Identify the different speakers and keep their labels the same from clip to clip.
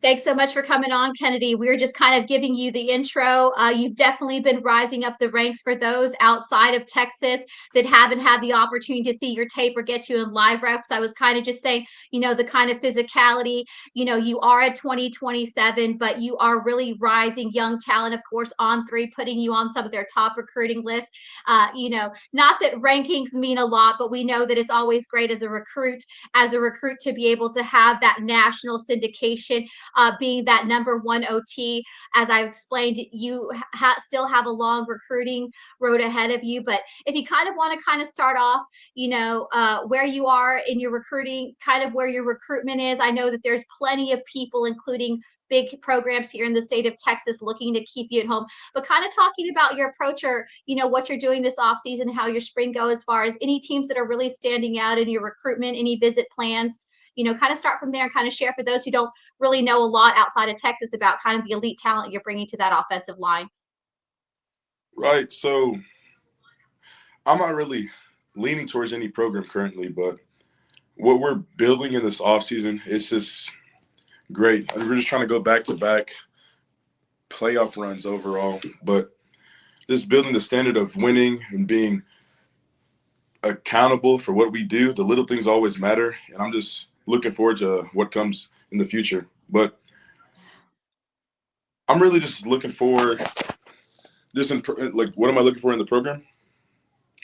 Speaker 1: Thanks so much for coming on, Kennedy. We're just kind of giving you the intro. You've definitely been rising up the ranks for those outside of Texas that haven't had the opportunity to see your tape or get you in live reps. I was kind of just saying, the kind of physicality, you are at 2027, but you are really rising young talent, of course, on three, putting you on some of their top recruiting lists. Not that rankings mean a lot, but we know that it's always great as a recruit to be able to have that national syndication, being that number one OT. As I explained, you still have a long recruiting road ahead of you. But if you kind of want to kind of start off, where you are in your recruiting, kind of where your recruitment is. I know that there's plenty of people, including big programs here in the state of Texas, looking to keep you at home, but kind of talking about your approach, or what you're doing this off season, how your spring go, as far as any teams that are really standing out in your recruitment, any visit plans. Kind of start from there and kind of share for those who don't really know a lot outside of Texas about kind of the elite talent you're bringing to that offensive line.
Speaker 2: Right. So I'm not really leaning towards any program currently, but what we're building in this offseason, it's just great. We're just trying to go back to back playoff runs overall, but just building the standard of winning and being accountable for what we do. The little things always matter, and I'm just looking forward to what comes in the future. But I'm really just looking for just like, what am I looking for in the program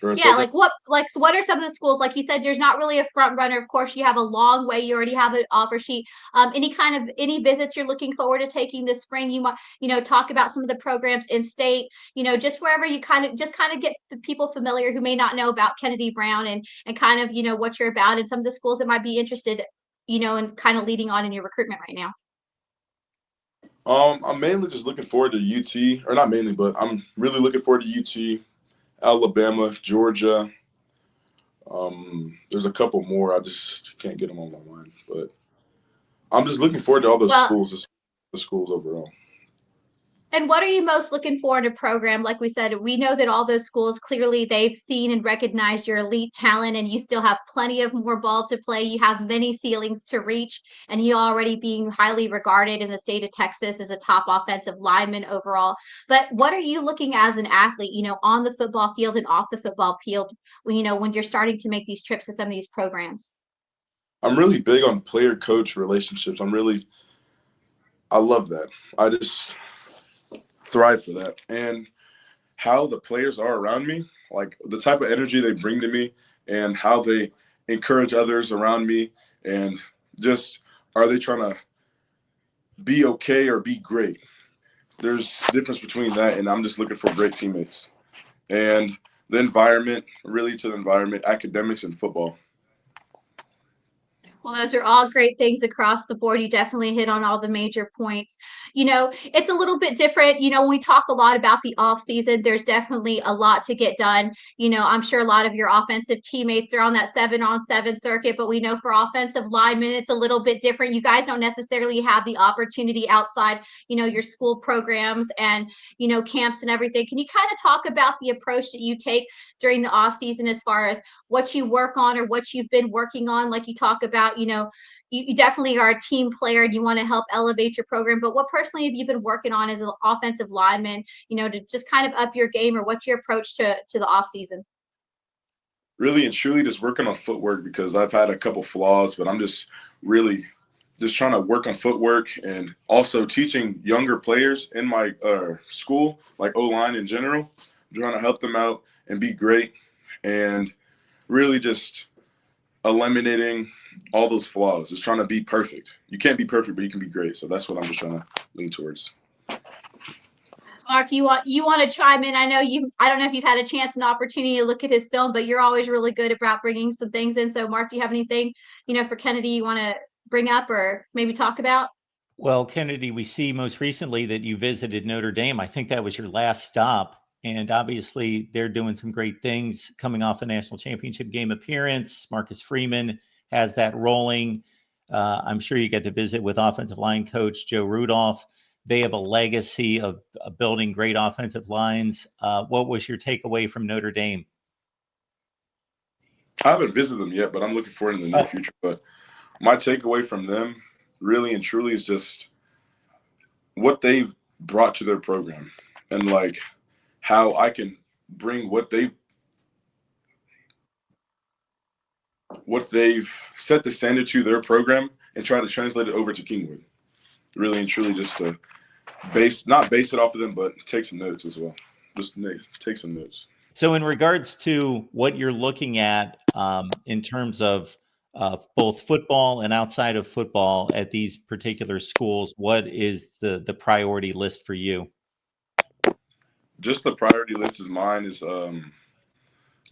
Speaker 2: or a
Speaker 1: Yeah,
Speaker 2: program?
Speaker 1: what are some of the schools? Like you said, there's not really a front runner. Of course, you have a long way. You already have an offer sheet. Any visits you're looking forward to taking this spring? You might, talk about some of the programs in state. Just wherever you kind of get the people familiar who may not know about Kennedy Brown, and kind of what you're about, and some of the schools that might be interested, in kind of leading on in your recruitment right now.
Speaker 2: I'm mainly just looking forward to UT, or not mainly, but I'm really looking forward to UT, Alabama, Georgia. There's a couple more. I just can't get them on my mind, but I'm just looking forward to all those
Speaker 1: Well,
Speaker 2: schools, the schools overall.
Speaker 1: and what are you most looking for in a program? Like we said, we know that all those schools, clearly they've seen and recognized your elite talent, and you still have plenty of more ball to play. You have many ceilings to reach, and you already being highly regarded in the state of Texas as a top offensive lineman overall. But what are you looking as an athlete, on the football field and off the football field, when you're starting to make these trips to some of these programs?
Speaker 2: I'm really big on player coach relationships. I love that. I just thrive for that. And how the players are around me, like the type of energy they bring to me and how they encourage others around me, and just, are they trying to be okay or be great? There's a difference between that, and I'm just looking for great teammates. And the environment, really, to the environment, academics and football.
Speaker 1: Well, those are all great things across the board. You definitely hit on all the major points. It's a little bit different. When we talk a lot about the off season, there's definitely a lot to get done. I'm sure a lot of your offensive teammates are on that 7-on-7 circuit, but we know for offensive linemen, it's a little bit different. You guys don't necessarily have the opportunity outside, your school programs and, camps and everything. Can you kind of talk about the approach that you take during the off season as far as what you work on or what you've been working on? Like you talk about, you definitely are a team player and you want to help elevate your program, but what personally have you been working on as an offensive lineman, to just kind of up your game, or what's your approach to the off season?
Speaker 2: Really and truly just working on footwork, because I've had a couple flaws, but I'm just really just trying to work on footwork, and also teaching younger players in my school, like O-line in general. I'm trying to help them out and be great, and really just eliminating all those flaws, just trying to be perfect. You can't be perfect, but you can be great. So that's what I'm just trying to lean towards.
Speaker 1: Mark, you want to chime in? I don't know if you've had a chance and opportunity to look at his film, but you're always really good about bringing some things in. So Mark, do you have anything, for Kennedy you want to bring up or maybe talk about?
Speaker 3: Well, Kennedy, we see most recently that you visited Notre Dame. I think that was your last stop. And obviously, they're doing some great things coming off a national championship game appearance. Marcus Freeman has that rolling. I'm sure you get to visit with offensive line coach Joe Rudolph. They have a legacy of building great offensive lines. What was your takeaway from Notre Dame?
Speaker 2: I haven't visited them yet, but I'm looking for it in the near future. But my takeaway from them, really and truly, is just what they've brought to their program, and like how I can bring what they've set the standard to their program and try to translate it over to Kingwood. Really and truly, just to not base it off of them, but take some notes as well. Just take some notes.
Speaker 3: So, in regards to what you're looking at in terms of both football and outside of football at these particular schools, what is the priority list for you?
Speaker 2: Just the priority list is mine is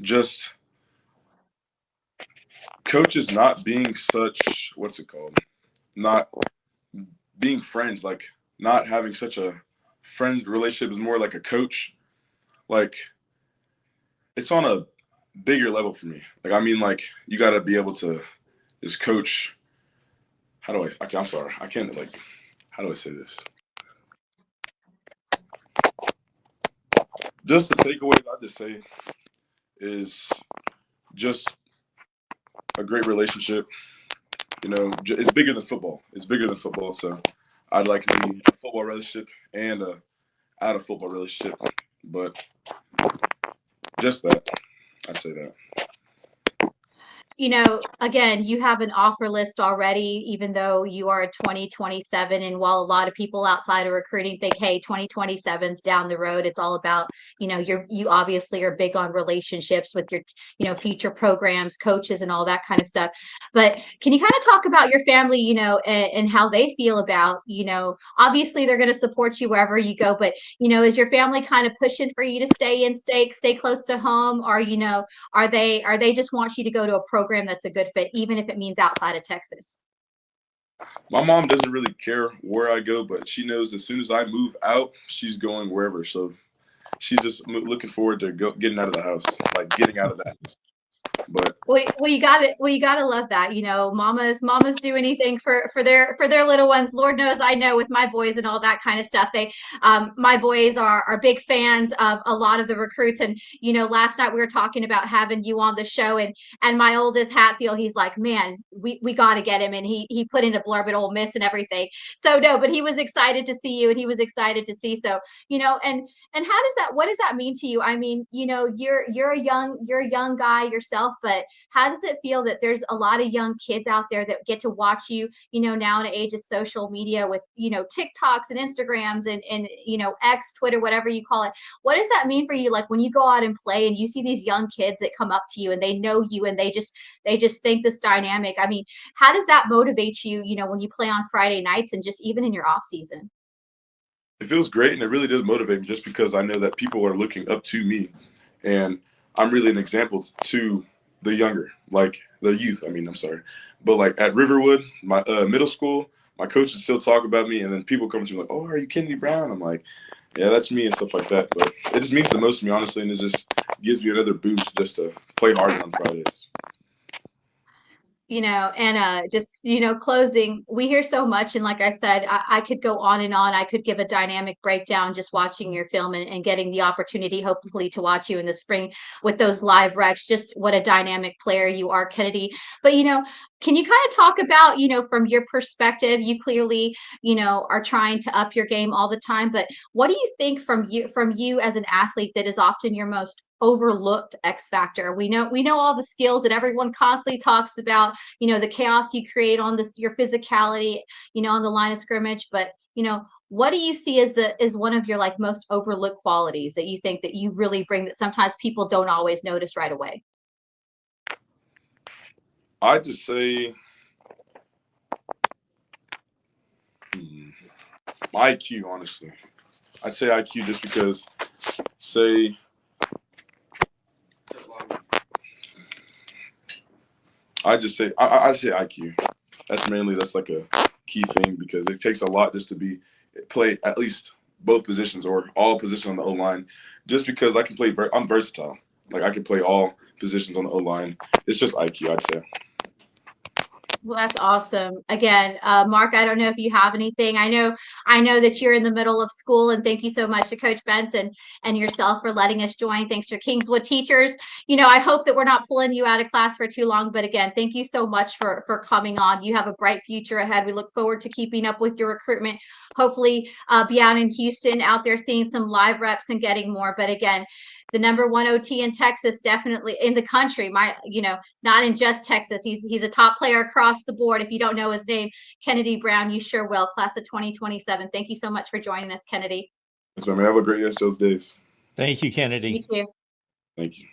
Speaker 2: just coaches not being such, what's it called? Not being friends, like not having such a friend relationship is more like a coach. Like it's on a bigger level for me. Like I mean, like you got to be able to just coach. How do I'm sorry, I can't like. How do I say this? Just the takeaways I just say is just a great relationship. You know, it's bigger than football. It's bigger than football. So I'd like to be a football relationship and a out of football relationship, but just that. I'd say that.
Speaker 1: Again, you have an offer list already, even though you are 2027. And while a lot of people outside of recruiting think, hey, 2027's down the road, it's all about, you obviously are big on relationships with your, future programs, coaches, and all that kind of stuff. But can you kind of talk about your family, and how they feel about, obviously they're going to support you wherever you go, but, is your family kind of pushing for you to stay close to home, or, are they just want you to go to a program that's a good fit, even if it means outside of Texas?
Speaker 2: My mom doesn't really care where I go, but she knows as soon as I move out, she's going wherever. So she's just looking forward to getting out of the house, like getting out of the house. But
Speaker 1: You got it. Well, you got to love that. Mamas do anything for their little ones. Lord knows I know with my boys and all that kind of stuff. My boys are big fans of a lot of the recruits. And last night we were talking about having you on the show, and my oldest Hatfield, he's like, man, we got to get him, and he put in a blurb at Ole Miss and everything. So no, but he was excited to see you, and he was excited to see. So and what does that mean to you? I mean, you're a young guy yourself, but how does it feel that there's a lot of young kids out there that get to watch you, now in the age of social media with, TikToks and Instagrams and X, Twitter, whatever you call it. What does that mean for you? Like when you go out and play and you see these young kids that come up to you and they know you and they just think this dynamic. I mean, how does that motivate you, when you play on Friday nights and just even in your off season?
Speaker 2: it feels great, and it really does motivate me just because I know that people are looking up to me, and I'm really an example to the younger, like the youth. I mean, I'm sorry, but like at Riverwood, my middle school, my coaches still talk about me, and then people come to me like, "Oh, are you Kennedy Brown?" I'm like, "Yeah, that's me," and stuff like that. But it just means the most to me, honestly, and it just gives me another boost just to play harder on Fridays.
Speaker 1: And just closing, we hear so much, and like I said, I could go on and on. I could give a dynamic breakdown just watching your film and getting the opportunity hopefully to watch you in the spring with those live recs. Just what a dynamic player you are, Kennedy. But can you kind of talk about, from your perspective, you clearly are trying to up your game all the time, but what do you think from you as an athlete that is often your most overlooked X factor? We know all the skills that everyone constantly talks about, the chaos you create on your physicality, on the line of scrimmage. But, what do you see as one of your like most overlooked qualities that you think that you really bring that sometimes people don't always notice right away?
Speaker 2: I just say IQ, honestly. I'd say IQ just because, say, I say IQ. That's like a key thing because it takes a lot just to play at least both positions or all positions on the O line. Just because I can play, I'm versatile. Like I can play all positions on the O line. It's just IQ, I'd say.
Speaker 1: Well, that's awesome. Again, Mark, I don't know if you have anything. I know that you're in the middle of school, and thank you so much to Coach Benson and yourself for letting us join. Thanks to Kingswood teachers. I hope that we're not pulling you out of class for too long, but again, thank you so much for coming on. You have a bright future ahead. We look forward to keeping up with your recruitment. Hopefully, be out in Houston, out there seeing some live reps and getting more. But again, the number one OT in Texas, definitely in the country. Not in just Texas. He's a top player across the board. If you don't know his name, Kennedy Brown, you sure will. Class of 2027. Thank you so much for joining us, Kennedy.
Speaker 2: Yes, ma'am. Have a great rest of those days.
Speaker 3: Thank you, Kennedy.
Speaker 1: You too.
Speaker 2: Thank you.